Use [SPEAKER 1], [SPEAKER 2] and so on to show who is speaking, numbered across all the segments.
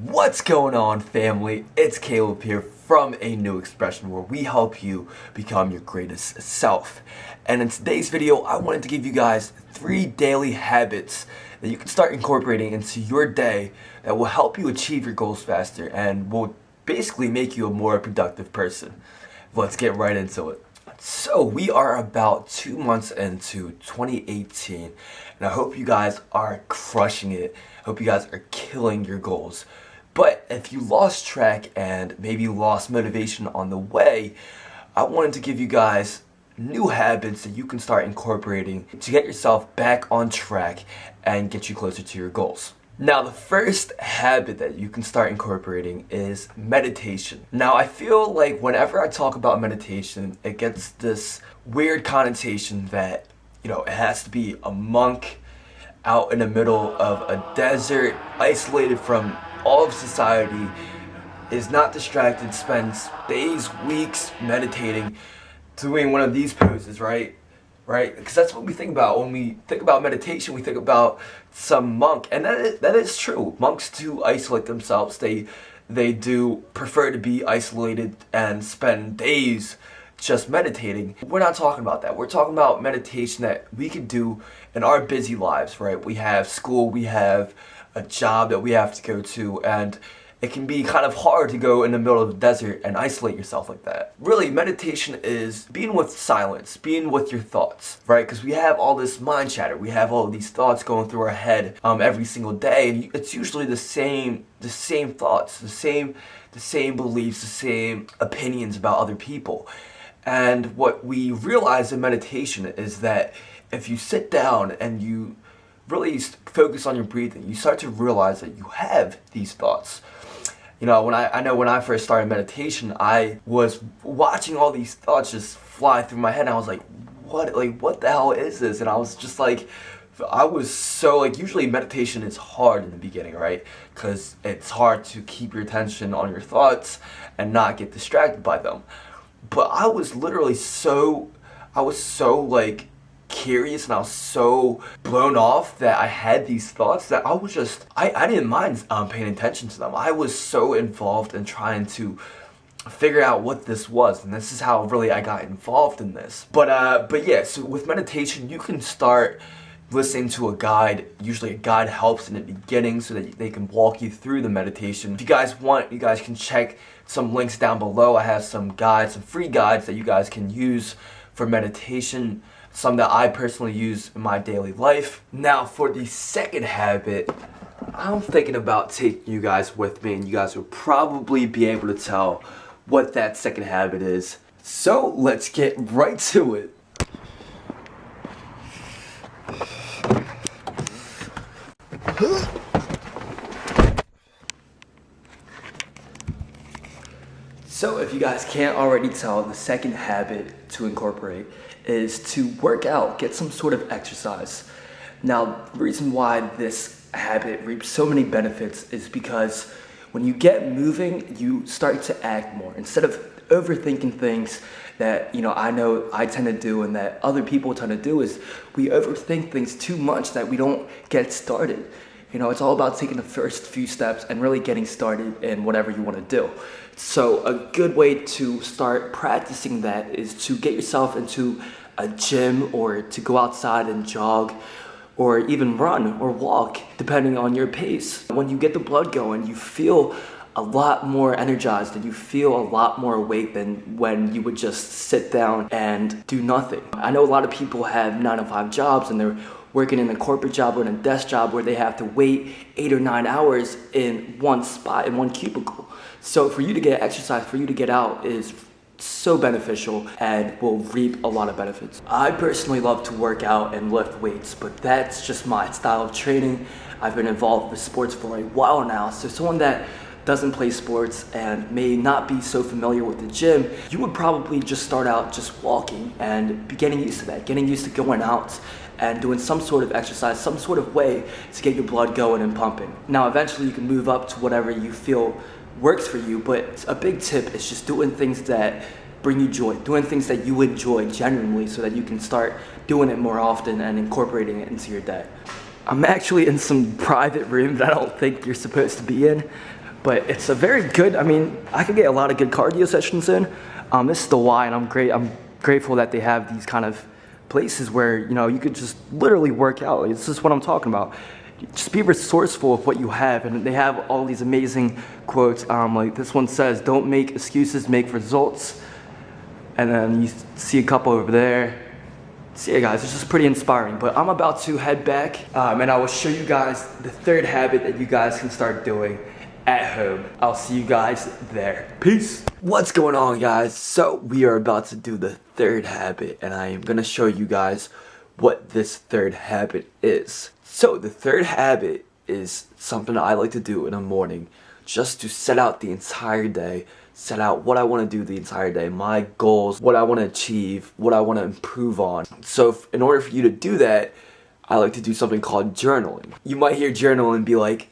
[SPEAKER 1] What's going on, family? It's Caleb here from A New Expression, where we help you become your greatest self. And in today's video, I wanted to give you guys 3 daily habits that you can start incorporating into your day that will help you achieve your goals faster and will basically make you a more productive person. Let's get right into it. So we are about 2 months into 2018, and I hope you guys are crushing it. I hope you guys are killing your goals. But if you lost track and maybe lost motivation on the way, I wanted to give you guys new habits that you can start incorporating to get yourself back on track and get you closer to your goals. Now, the first habit that you can start incorporating is meditation. Now, I feel like whenever I talk about meditation, it gets this weird connotation that, it has to be a monk out in the middle of a desert, isolated from all of society, is not distracted, spends days, weeks meditating, doing one of these poses, right? Because that's what we think about when we think about meditation. We think about some monk, and that is true. Monks do isolate themselves. They do prefer to be isolated and spend days just meditating. We're not talking about that. We're talking about meditation that we can do in our busy lives, right? We have school, we have a job that we have to go to, and it can be kind of hard to go in the middle of the desert and isolate yourself like that. Really, meditation is being with silence, being with your thoughts, right? Because we have all this mind chatter. We have all of these thoughts going through our head every single day, and it's usually the same thoughts, the same beliefs, the same opinions about other people. And what we realize in meditation is that if you sit down and you really focus on your breathing, you start to realize that you have these thoughts. When I first started meditation, I was watching all these thoughts just fly through my head, and I was like, what the hell is this? And I was just like, usually meditation is hard in the beginning, right? Because it's hard to keep your attention on your thoughts and not get distracted by them. But I was literally so curious, and I was so blown off that I had these thoughts that I didn't mind paying attention to them. I was so involved in trying to figure out what this was, and this is how really I got involved in this. But yeah, so with meditation, you can start listening to a guide. Usually a guide helps in the beginning so that they can walk you through the meditation. If you guys want, you guys can check some links down below. I have some free guides that you guys can use for meditation, some that I personally use in my daily life. Now, for the second habit, I'm thinking about taking you guys with me, and you guys will probably be able to tell what that second habit is. So let's get right to it. So if you guys can't already tell, the second habit to incorporate is to work out, get some sort of exercise. Now, the reason why this habit reaps so many benefits is because when you get moving, you start to act more. Instead of overthinking things that, I know I tend to do and that other people tend to do, is we overthink things too much that we don't get started. It's all about taking the first few steps and really getting started in whatever you want to do. So a good way to start practicing that is to get yourself into a gym, or to go outside and jog, or even run or walk, depending on your pace. When you get the blood going, you feel a lot more energized and you feel a lot more awake than when you would just sit down and do nothing. I know a lot of people have 9-to-5 jobs, and they're working in a corporate job or in a desk job where they have to wait 8 or 9 hours in one spot, in one cubicle. So for you to get exercise, for you to get out, is so beneficial and will reap a lot of benefits. I personally love to work out and lift weights, but that's just my style of training. I've been involved with sports for a while now, so someone that doesn't play sports and may not be so familiar with the gym, you would probably just start out just walking and be getting used to that, getting used to going out and doing some sort of exercise, some sort of way to get your blood going and pumping. Now, eventually you can move up to whatever you feel works for you, but a big tip is just doing things that bring you joy, doing things that you enjoy genuinely, so that you can start doing it more often and incorporating it into your day. I'm actually in some private room that I don't think you're supposed to be in,
[SPEAKER 2] But it's a very good, I mean, I can get a lot of good cardio sessions in. This is the Y, and I'm grateful that they have these kind of places where, you know, you could just literally work out. It's just what I'm talking about. Just be resourceful of what you have, and they have all these amazing quotes. Like this one says, "Don't make excuses, make results." And then you see a couple over there. So yeah, guys, it's just pretty inspiring. But I'm about to head back, and I will show you guys the third habit that you guys can start doing at home. I'll see you guys there. Peace.
[SPEAKER 1] What's going on, guys? So we are about to do the third habit, and I am gonna show you guys what this third habit is. So the third habit is something I like to do in the morning, just to set out the entire day, set out what I want to do the entire day, my goals, what I want to achieve, what I want to improve on. So in order for you to do that, I like to do something called journaling. You might hear journaling and be like,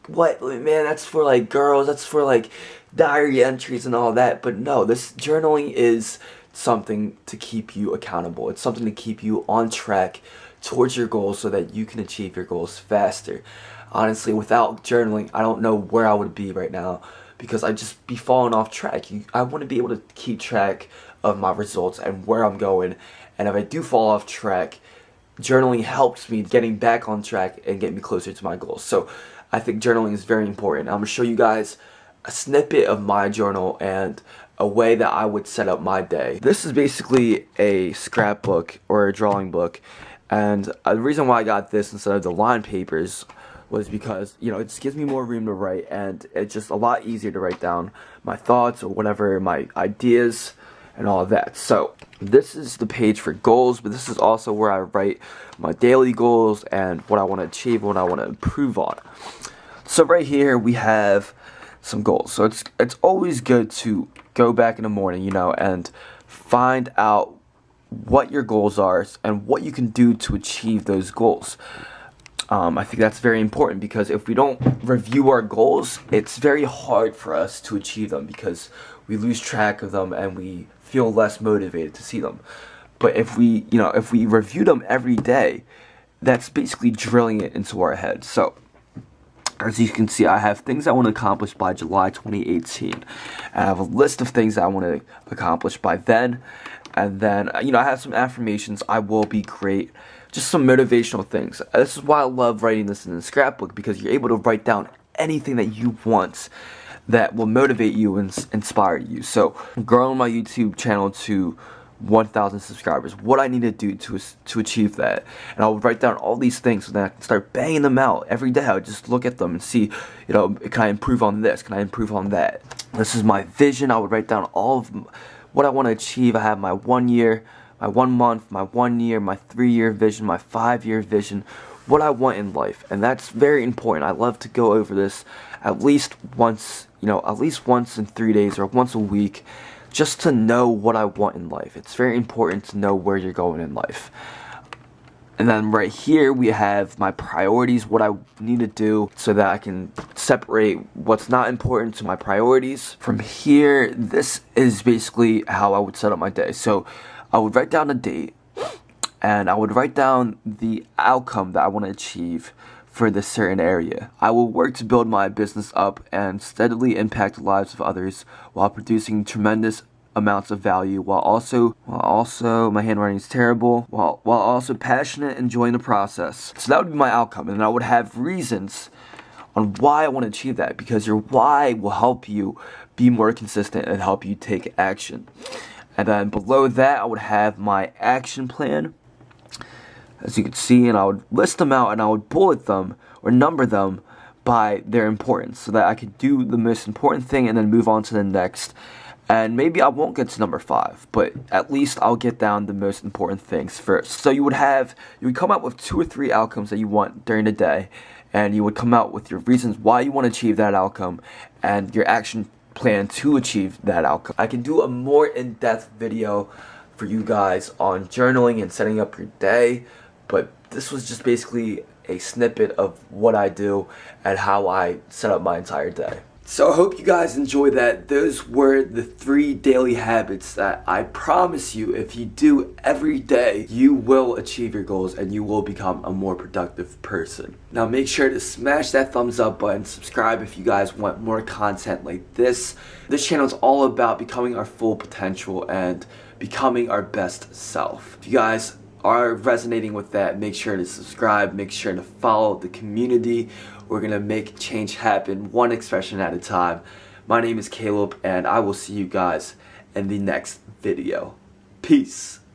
[SPEAKER 1] what, man, that's for like girls, that's for like diary entries and all that. But no, this journaling is something to keep you accountable. It's something to keep you on track towards your goals so that you can achieve your goals faster. Honestly, without journaling, I don't know where I would be right now, because I'd just be falling off track. I want to be able to keep track of my results and where I'm going. And if I do fall off track, journaling helps me getting back on track and get me closer to my goals. So I think journaling is very important. I'm going to show you guys a snippet of my journal and a way that I would set up my day. This is basically a scrapbook or a drawing book. And the reason why I got this instead of the lined papers was because, you know, it just gives me more room to write, and it's just a lot easier to write down my thoughts or whatever, my ideas and all of that. So this is the page for goals, but this is also where I write my daily goals and what I want to achieve, what I want to improve on. So right here we have some goals. So it's always good to go back in the morning, you know, and find out what your goals are and what you can do to achieve those goals. I think that's very important, because if we don't review our goals, it's very hard for us to achieve them, because we lose track of them and we feel less motivated to see them. But if we review them every day, that's basically drilling it into our head. So as you can see, I have things I want to accomplish by July 2018. And I have a list of things that I want to accomplish by then. And then, you know, I have some affirmations. I will be great. Just some motivational things. This is why I love writing this in the scrapbook, because you're able to write down anything that you want that will motivate you and inspire you. So I'm growing my YouTube channel to 1,000 subscribers. What I need to do to achieve that. And I'll write down all these things so that I can start banging them out every day. I'll just look at them and see, you know, can I improve on this? Can I improve on that? This is my vision. I would write down all of what I want to achieve. I have my 1 year, my 1 month, my 1 year, my 3-year vision, my 5-year vision, what I want in life. And that's very important. I love to go over this at least once, you know, at least once in 3 days or once a week, just to know what I want in life. It's very important to know where you're going in life. And then right here we have my priorities, what I need to do so that I can separate what's not important to my priorities. From here, this is basically how I would set up my day. So I would write down a date, and I would write down the outcome that I want to achieve for this certain area. I will work to build my business up and steadily impact the lives of others while producing tremendous amounts of value, while also my handwriting is terrible, while also passionate, enjoying the process. So that would be my outcome, and I would have reasons on why I want to achieve that, because your why will help you be more consistent and help you take action. And then below that, I would have my action plan, as you can see, and I would list them out, and I would bullet them or number them by their importance, so that I could do the most important thing and then move on to the next. And maybe I won't get to number 5, but at least I'll get down the most important things first. So you would come up with 2 or 3 outcomes that you want during the day, and you would come out with your reasons why you want to achieve that outcome and your action plan to achieve that outcome. I can do a more in-depth video for you guys on journaling and setting up your day, but this was just basically a snippet of what I do and how I set up my entire day. So I hope you guys enjoyed that. Those were the 3 daily habits that I promise you, if you do every day, you will achieve your goals and you will become a more productive person. Now make sure to smash that thumbs up button, subscribe if you guys want more content like this. This channel is all about becoming our full potential and becoming our best self. If you guys are resonating with that, make sure to subscribe, make sure to follow the community. We're gonna make change happen one expression at a time. My name is Caleb and I will see you guys in the next video. Peace.